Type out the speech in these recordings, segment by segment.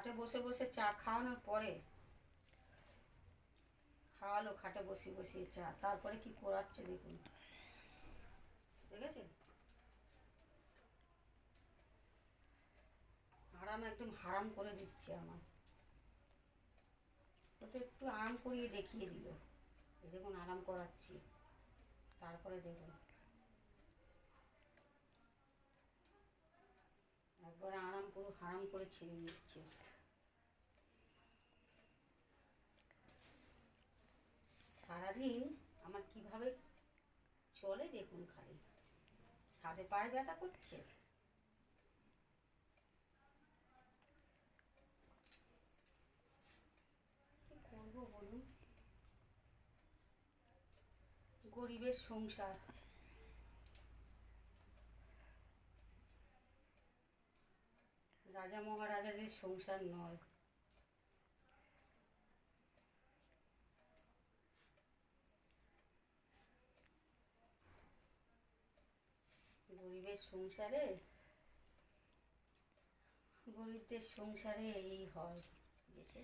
খাটে বসে বসে চা খাওয়ানোর পরে খাওয়ালো খাটে বসে বসে চা, তারপরে কি করাচ্ছে দেখুন, ঠিক আছে? আরাম একদম হারাম করে দিচ্ছে আমার। ও তো একটু আরাম করিয়ে দেখিয়ে দিল, এই দেখুন আরাম করাচ্ছি, তারপরে দেখুন একবারে আরাম পুরো হারাম করে ছেড়ে দিচ্ছে। সারাদিন আমার কিভাবে চলে দেখুন, খালি সাথে পায়ে ব্যথা করছে। কি করবো বলুন, গরিবের সংসার। রাজা মহারাজাদের সংসার নয়। গরিবের সংসারে, গরিবদের সংসারে এই হয়, বুঝেছে?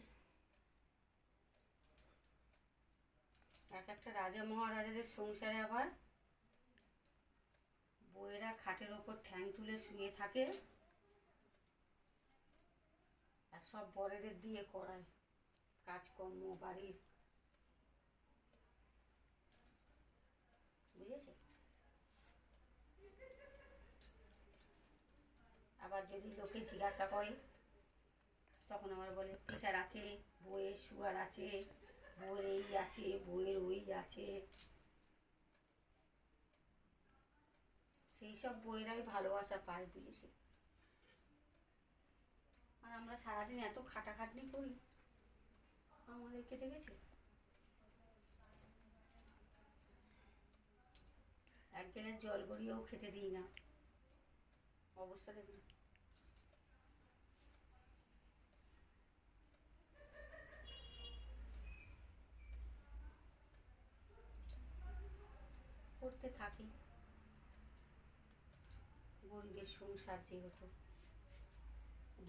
এক একটা রাজা মহারাজাদের সংসারে আবার বউয়েরা খাটের ওপর ঠ্যাং তুলে শুয়ে থাকে, আর সব বরেদের দিয়ে করায় কাজকর্ম বাড়ির, বুঝেছে? আবার যদি লোকে জিজ্ঞাসা করে তখন আমার বলে প্রেশার আছে, বউয়ের সুগার আছে, বউয়ের এই আছে, বউয়ের ওই আছে। সেই সব বউয়েরাই ভালোবাসা পায়, বুঝেছে? আর আমরা সারাদিন এত খাটাখাটনি করি, আমাদেরকে দেখেছে? এক গ্লাস জল গড়িয়েও খেতে দিই না, অবস্থা দেখুন। করতে থাকি, গরিবের সংসার যেহেতু,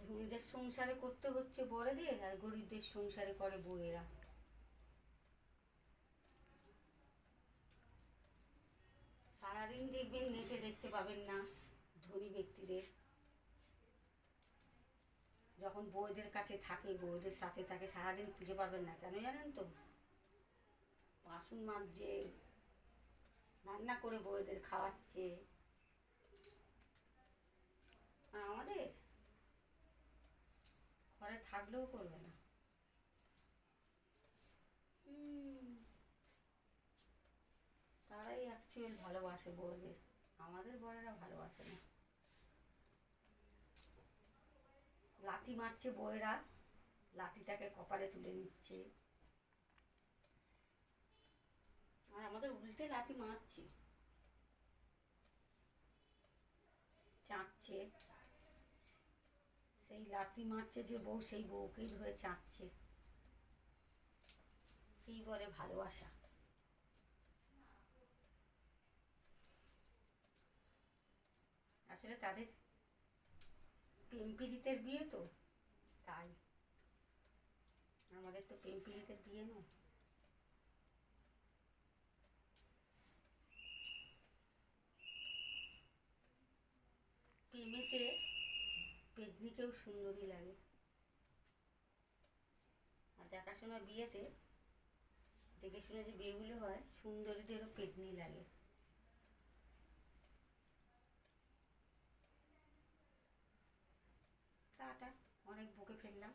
ধনীদের সংসারে করতে হচ্ছে বড়দের, আর গরিবদের সংসারে করে বউয়েরা। সারাদিন দেখবেন নেটে দেখতে পাবেন না ধনী ব্যক্তিদের, যখন বউদের কাছে থাকে, বউদের সাথে থাকে, সারাদিন খুঁজে পাবেন না। কেন জানেন তো? বাসন মাজছে, রান্না করে বউদের খাওয়াচ্ছে। আর আমাদের ঘরে থাকলেও করবে না। তারাই অ্যাকচুয়াল ভালোবাসে বউদের, আমাদের বরেরা ভালোবাসে না। লাথি মারছে বউয়েরা, লাথিটাকে কপালে তুলে নিচ্ছে, আর আমাদের উল্টে লাথি মারছে, চাটছে। সেই লাথি মারছে যে বউ, সেই বউকেই ধরে চাটছে। কি বলে ভালোবাসা? আসলে তাদের প্রেম পীড়িতের বিয়ে তো, তাই। আমাদের তো প্রেম পীড়িতের বিয়ে নয়। প্রেমেতে পেতনিকেও সুন্দরী লাগে, আর দেখাশোনা বিয়েতে দেখে শুনে যে বিয়েগুলো হয়, সুন্দরীদেরও পেতনি লাগে। টাটা, অনেক বকে ফেললাম।